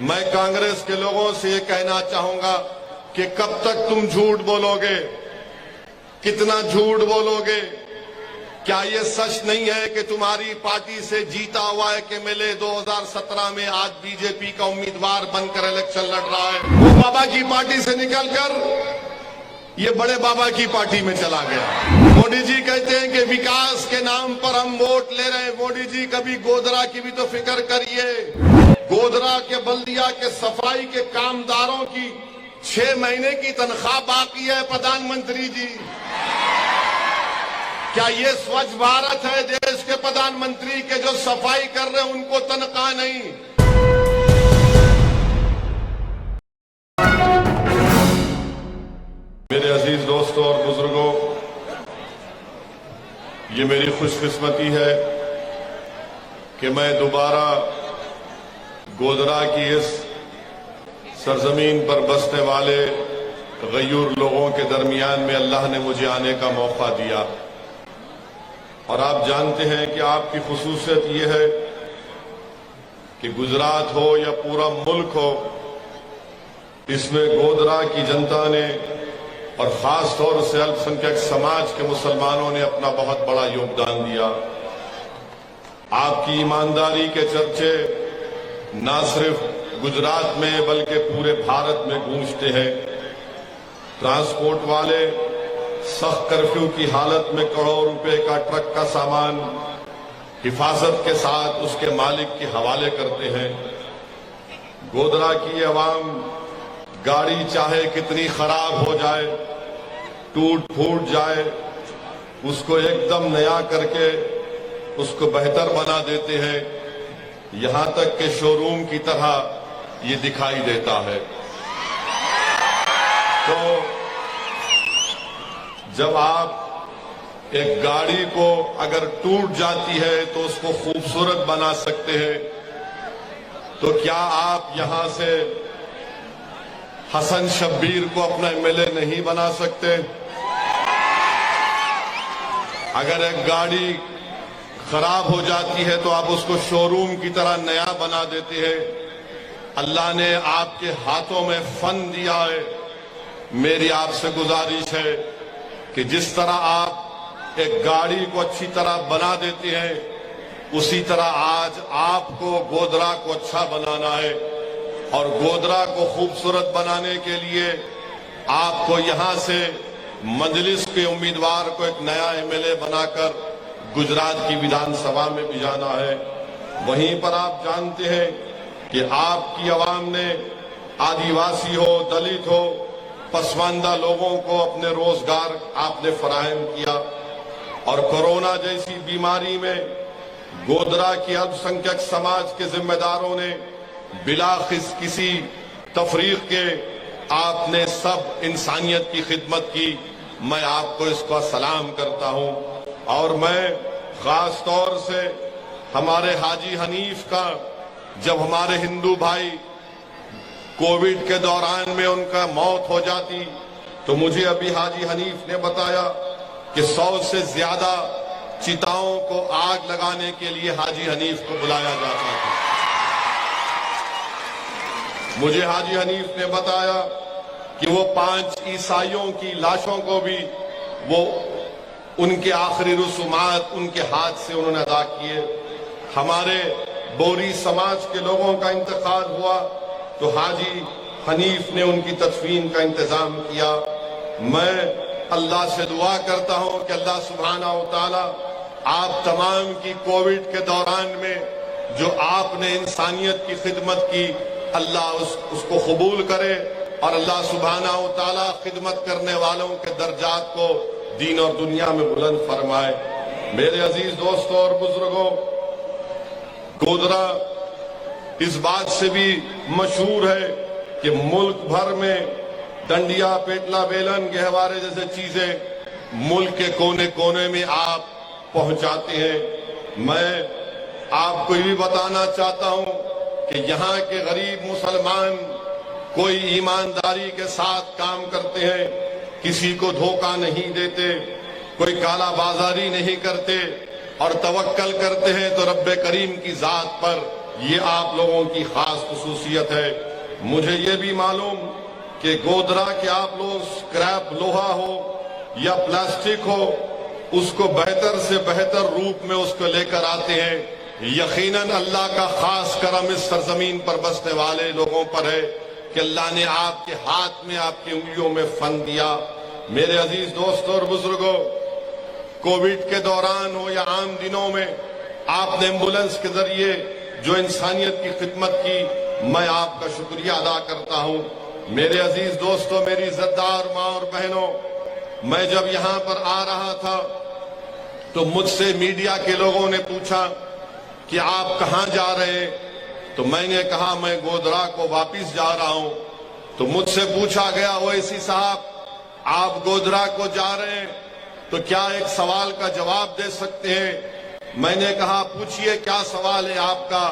मैं कांग्रेस के लोगों से ये कहना चाहूंगा कि कब तक तुम झूठ बोलोगे, कितना झूठ बोलोगे। क्या ये सच नहीं है कि तुम्हारी पार्टी से जीता हुआ एक एमएलए 2017 में आज बीजेपी का उम्मीदवार बनकर इलेक्शन लड़ रहा है? वो बाबा की पार्टी से निकलकर ये बड़े बाबा की पार्टी में चला गया। मोदी जी कहते हैं कि विकास के नाम पर हम वोट ले रहे हैं। मोदी जी कभी गोधरा की भी तो फिक्र करिए। गोधरा के बल्दिया के सफाई के कामदारों की 6 महीने की तनख्वाह बाकी है। प्रधानमंत्री जी, क्या ये स्वच्छ भारत है? देश के प्रधानमंत्री के जो सफाई कर रहे हैं उनको तनख्वाह नहीं। मेरे अजीज दोस्तों और बुजुर्गों, ये मेरी खुशकिस्मती है कि मैं दोबारा गोधरा की इस सरजमीन पर बसने वाले गयूर लोगों के दरमियान में अल्लाह ने मुझे आने का मौका दिया। और आप जानते हैं कि आपकी खुसूसियत ये है कि गुजरात हो या पूरा मुल्क हो, इसमें गोधरा की जनता ने और खास तौर से अल्पसंख्यक समाज के मुसलमानों ने अपना बहुत बड़ा योगदान दिया। आपकी ईमानदारी के चर्चे न सिर्फ गुजरात में बल्कि पूरे भारत में गूंजते हैं। ट्रांसपोर्ट वाले सख्त कर्फ्यू की हालत में करोड़ रुपए का ट्रक का सामान हिफाजत के साथ उसके मालिक के हवाले करते हैं। गोधरा की आवाम गाड़ी चाहे कितनी खराब हो जाए, टूट फूट जाए, उसको एकदम नया करके उसको बेहतर बना देते हैं। यहां तक कि शोरूम की तरह ये दिखाई देता है। तो जब आप एक गाड़ी को अगर टूट जाती है तो उसको खूबसूरत बना सकते हैं, तो क्या आप यहां से हसन शब्बीर को अपना एमएलए नहीं बना सकते? अगर एक गाड़ी खराब हो जाती है तो आप उसको शोरूम की तरह नया बना देते हैं। अल्लाह ने आपके हाथों में फन दिया है। मेरी आपसे गुजारिश है कि जिस तरह आप एक गाड़ी को अच्छी तरह बना देते हैं, उसी तरह आज आपको गोधरा को अच्छा बनाना है। और गोधरा को खूबसूरत बनाने के लिए आपको यहां से मजलिस के उम्मीदवार को एक नया एमएलए बनाकर गुजरात की विधानसभा में भी जाना है। वहीं पर आप जानते हैं कि आपकी आवाम ने आदिवासी हो, दलित हो, पसमानदा लोगों को अपने रोजगार आपने फराहम किया। और कोरोना जैसी बीमारी में गोधरा की अल्पसंख्यक समाज के जिम्मेदारों ने बिला किसी तफरीक के आपने सब इंसानियत की खिदमत की। मैं आपको इसका सलाम करता हूं। और मैं खास तौर से हमारे हाजी हनीफ का, जब हमारे हिंदू भाई कोविड के दौरान में उनका मौत हो जाती तो मुझे अभी हाजी हनीफ ने बताया कि 100 से ज्यादा चिताओं को आग लगाने के लिए हाजी हनीफ को बुलाया जाता था। मुझे हाजी हनीफ ने बताया कि वो 5 ईसाइयों की लाशों को भी वो उनके आखिरी रसूमात उनके हाथ से उन्होंने अदा किए। हमारे बोरी समाज के लोगों का इंतकाल हुआ तो हाजी हनीफ ने उनकी तदफीन का इंतजाम किया। मैं अल्लाह से दुआ करता हूं कि अल्लाह सुब्हानहू व तआला आप तमाम की कोविड के दौरान में जो आपने इंसानियत की खिदमत की, अल्लाह उसको कबूल करे और अल्लाह सुब्हानहू व तआला खिदमत करने वालों के दर्जात को दीन और दुनिया में बुलंद फरमाए। मेरे अजीज दोस्तों और बुजुर्गों, गोधरा इस बात से भी मशहूर है कि मुल्क भर में डंडिया, पेटला, बेलन, गहवारे जैसे चीजें मुल्क के कोने कोने में आप पहुंचाते हैं। मैं आपको ये भी बताना चाहता हूं कि यहाँ के गरीब मुसलमान कोई ईमानदारी के साथ काम करते हैं, किसी को धोखा नहीं देते, कोई काला बाजारी नहीं करते और तवक्कल करते हैं तो रब्बे करीम की जात पर ये आप लोगों की खास खुसूसियत है। मुझे ये भी मालूम कि गोधरा के आप लोग स्क्रैप लोहा हो या प्लास्टिक हो, उसको बेहतर से बेहतर रूप में उसको लेकर आते हैं। यकीनन अल्लाह का खास करम इस सरजमीन पर बसने वाले लोगों पर है कि अल्लाह ने आपके हाथ में, आपकी उंगलियों में फन दिया। मेरे अजीज दोस्तों और बुजुर्गों, कोविड के दौरान हो या आम दिनों में आपने एम्बुलेंस के जरिए जो इंसानियत की खिदमत की, मैं आपका शुक्रिया अदा करता हूं। मेरे अजीज दोस्तों, मेरी इज्जतदार माँ और बहनों, मैं जब यहां पर आ रहा था तो मुझसे मीडिया के लोगों ने पूछा कि आप कहां जा रहे हैं, तो मैंने कहा मैं गोधरा को वापिस जा रहा हूं। तो मुझसे पूछा गया, ओवैसी साहब आप गोधरा को जा रहे हैं तो क्या एक सवाल का जवाब दे सकते हैं? मैंने कहा पूछिए क्या सवाल है आपका।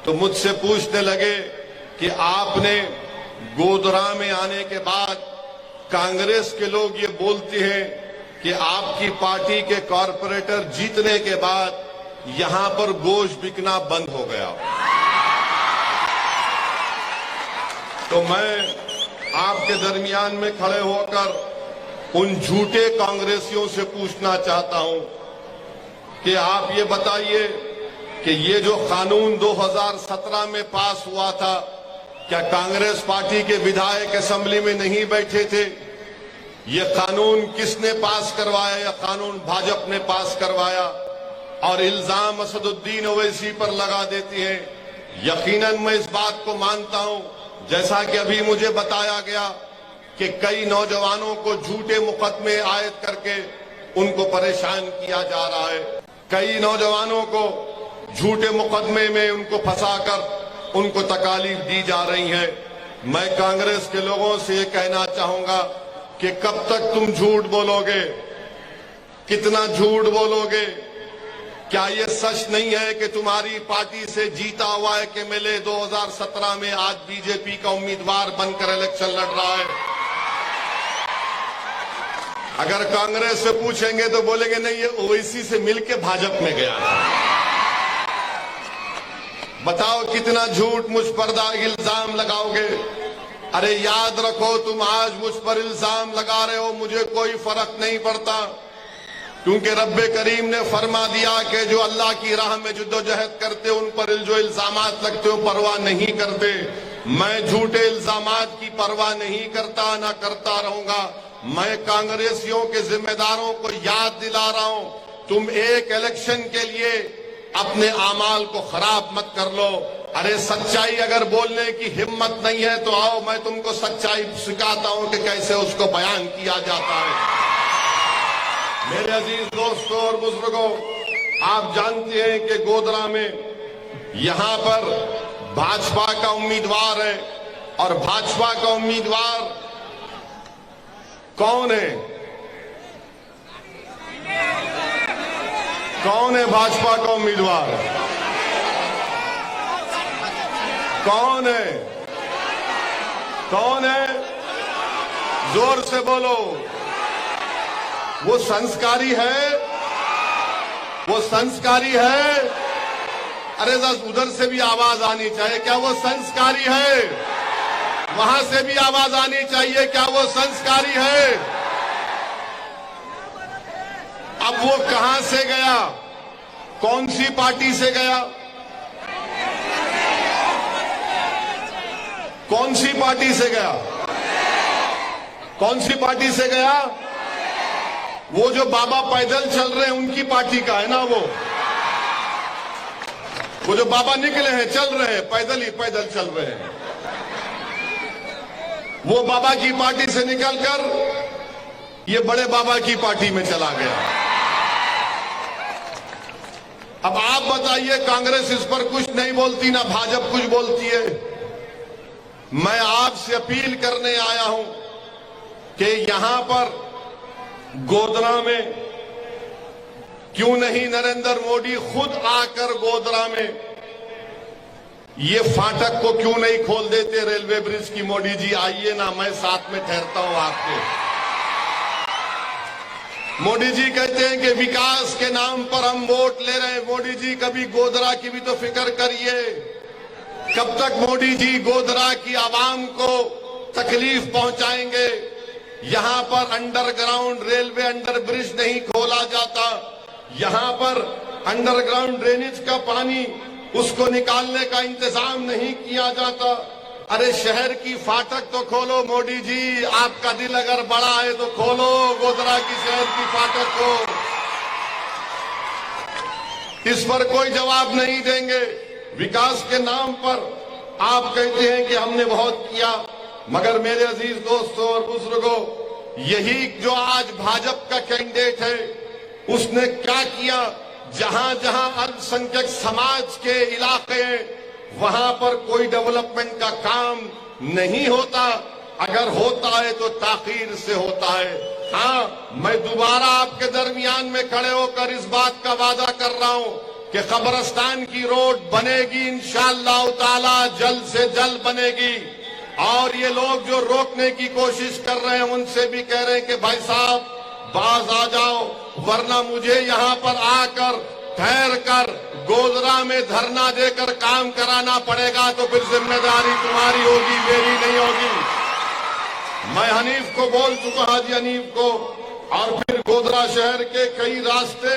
तो मुझसे पूछने लगे कि आपने गोधरा में आने के बाद कांग्रेस के लोग ये बोलते हैं कि आपकी पार्टी के कॉरपोरेटर जीतने के बाद यहां पर गोश्त बिकना बंद हो गया। तो मैं आपके दरमियान में खड़े होकर उन झूठे कांग्रेसियों से पूछना चाहता हूं कि आप ये बताइए कि ये जो कानून 2017 में पास हुआ था, क्या कांग्रेस पार्टी के विधायक असेंबली में नहीं बैठे थे? ये कानून किसने पास करवाया? यह कानून भाजपा ने पास करवाया और इल्जाम असदुद्दीन ओवैसी पर लगा देती है। यकीनन मैं इस बात को मानता हूं, जैसा कि अभी मुझे बताया गया कि कई नौजवानों को झूठे मुकदमे आयद करके उनको परेशान किया जा रहा है। कई नौजवानों को झूठे मुकदमे में उनको फंसाकर उनको तकालीफ दी जा रही है। मैं कांग्रेस के लोगों से ये कहना चाहूंगा कि कब तक तुम झूठ बोलोगे? कितना झूठ बोलोगे? क्या ये सच नहीं है कि तुम्हारी पार्टी से जीता हुआ एक एमएलए 2017 में आज बीजेपी का उम्मीदवार बनकर इलेक्शन लड़ रहा है? अगर कांग्रेस से पूछेंगे तो बोलेंगे नहीं, ये ओवैसी से मिलके भाजपा में गया था। बताओ कितना झूठ मुझ पर इल्जाम लगाओगे? अरे याद रखो, तुम आज मुझ पर इल्जाम लगा रहे हो, मुझे कोई फर्क नहीं पड़ता, क्योंकि रब्बे करीम ने फरमा दिया कि जो अल्लाह की राह में जुद्दोजहद करते उन पर जो इल्जामात लगते हो परवाह नहीं करते। मैं झूठे इल्जामात की परवाह नहीं करता, ना करता रहूंगा। मैं कांग्रेसियों के जिम्मेदारों को याद दिला रहा हूं, तुम एक इलेक्शन के लिए अपने आमाल को खराब मत कर लो। अरे सच्चाई अगर बोलने की हिम्मत नहीं है तो आओ, मैं तुमको सच्चाई सिखाता हूं कि कैसे उसको बयान किया जाता है। मेरे अजीज दोस्तों और बुजुर्गों, आप जानते हैं कि गोधरा में यहां पर भाजपा का उम्मीदवार है, और भाजपा का उम्मीदवार कौन है? कौन है भाजपा का उम्मीदवार? कौन है? कौन है? जोर से बोलो। वो संस्कारी है? वो संस्कारी है? अरे उधर से भी आवाज आनी चाहिए, क्या वो संस्कारी है? वहां से भी आवाज आनी चाहिए, क्या वो संस्कारी है? अब वो कहां से गया? कौन सी पार्टी से गया? कौन सी पार्टी से गया? कौन सी पार्टी से गया? वो जो बाबा पैदल चल रहे हैं उनकी पार्टी का है ना। वो जो बाबा निकले हैं, चल रहे हैं, पैदल ही पैदल चल रहे हैं, वो बाबा की पार्टी से निकलकर ये बड़े बाबा की पार्टी में चला गया। अब आप बताइए, कांग्रेस इस पर कुछ नहीं बोलती, ना भाजपा कुछ बोलती है। मैं आपसे अपील करने आया हूं कि यहां पर गोधरा में क्यों नहीं नरेंद्र मोदी खुद आकर गोधरा में ये फाटक को क्यों नहीं खोल देते रेलवे ब्रिज की? मोदी जी आइए ना, मैं साथ में ठहरता हूं आपके। मोदी जी कहते हैं कि विकास के नाम पर हम वोट ले रहे हैं। मोदी जी कभी गोधरा की भी तो फिक्र करिए। कब तक मोदी जी गोधरा की आवाम को तकलीफ पहुंचाएंगे? यहां पर अंडरग्राउंड रेलवे अंडर ब्रिज नहीं खोला जाता, यहां पर अंडरग्राउंड ड्रेनेज का पानी उसको निकालने का इंतजाम नहीं किया जाता। अरे शहर की फाटक तो खोलो मोदी जी, आपका दिल अगर बड़ा है तो खोलो गोधरा की शहर की फाटक को। इस पर कोई जवाब नहीं देंगे। विकास के नाम पर आप कहते हैं कि हमने बहुत किया, मगर मेरे अजीज दोस्तों और बुजुर्गों, यही जो आज भाजपा का कैंडिडेट है उसने क्या किया? जहां जहां अल्पसंख्यक समाज के इलाके हैं वहां पर कोई डेवलपमेंट का काम नहीं होता, अगर होता है तो ताखीर से होता है। हाँ, मैं दोबारा आपके दरमियान में खड़े होकर इस बात का वादा कर रहा हूं कि कब्रिस्तान की रोड बनेगी इंशाअल्लाह ताला, जल्द से जल्द बनेगी। और ये लोग जो रोकने की कोशिश कर रहे हैं उनसे भी कह रहे हैं कि भाई साहब बाज आ जाओ, वरना मुझे यहाँ पर आकर ठहर कर गोधरा में धरना देकर काम कराना पड़ेगा, तो फिर जिम्मेदारी तुम्हारी होगी, मेरी नहीं होगी। मैं हनीफ को बोल चुका, हाजी हनीफ को, और फिर गोधरा शहर के कई रास्ते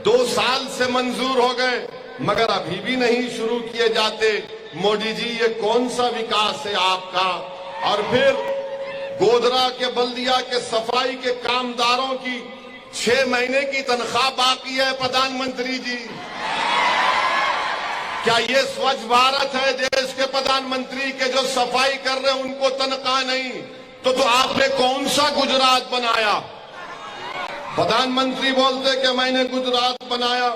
2 साल से मंजूर हो गए मगर अभी भी नहीं शुरू किए जाते। मोदी जी ये कौन सा विकास है आपका? और फिर गोधरा के बल्दिया के सफाई के कामदारों की 6 महीने की तनख्वाह बाकी है प्रधानमंत्री जी। क्या ये स्वच्छ भारत है? देश के प्रधानमंत्री के जो सफाई कर रहे हैं उनको तनख्वाह नहीं, तो आपने कौन सा गुजरात बनाया? प्रधानमंत्री बोलते कि मैंने गुजरात बनाया,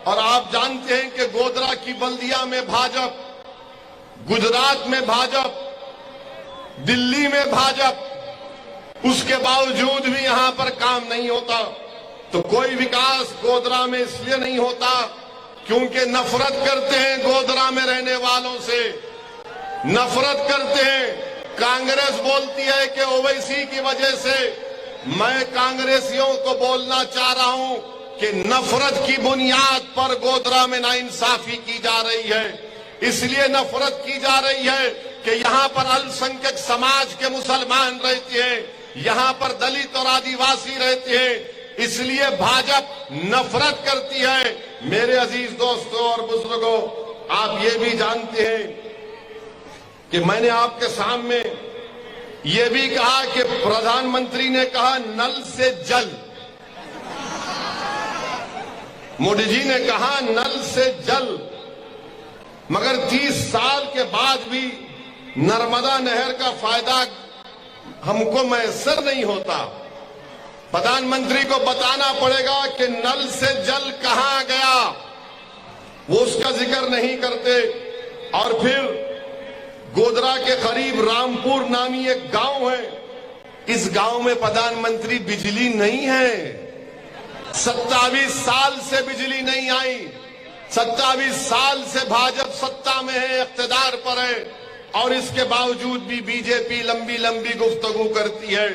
और आप जानते हैं कि गोधरा की बल्दिया में भाजपा, गुजरात में भाजपा, दिल्ली में भाजपा, उसके बावजूद भी यहां पर काम नहीं होता। तो कोई विकास गोधरा में इसलिए नहीं होता क्योंकि नफरत करते हैं गोधरा में रहने वालों से, नफरत करते हैं। कांग्रेस बोलती है कि ओवैसी की वजह से, मैं कांग्रेसियों को बोलना चाह रहा हूं कि नफरत की बुनियाद पर गोधरा में नाइंसाफी की जा रही है। इसलिए नफरत की जा रही है कि यहां पर अल्पसंख्यक समाज के मुसलमान रहते हैं, यहां पर दलित और आदिवासी रहते हैं, इसलिए भाजपा नफरत करती है। मेरे अजीज दोस्तों और बुजुर्गों, आप ये भी जानते हैं कि मैंने आपके सामने ये भी कहा कि प्रधानमंत्री ने कहा नल से जल, मोदी जी ने कहा नल से जल, मगर 30 साल के बाद भी नर्मदा नहर का फायदा हमको मैसर नहीं होता। प्रधानमंत्री को बताना पड़ेगा कि नल से जल कहां गया, वो उसका जिक्र नहीं करते। और फिर गोधरा के करीब रामपुर नामी एक गांव है, इस गांव में प्रधानमंत्री बिजली नहीं है। 27 साल से बिजली नहीं आई, 27 साल से भाजपा सत्ता में है, इख्तिदार पर है, और इसके बावजूद भी बीजेपी लंबी लंबी गुफ्तगू करती है।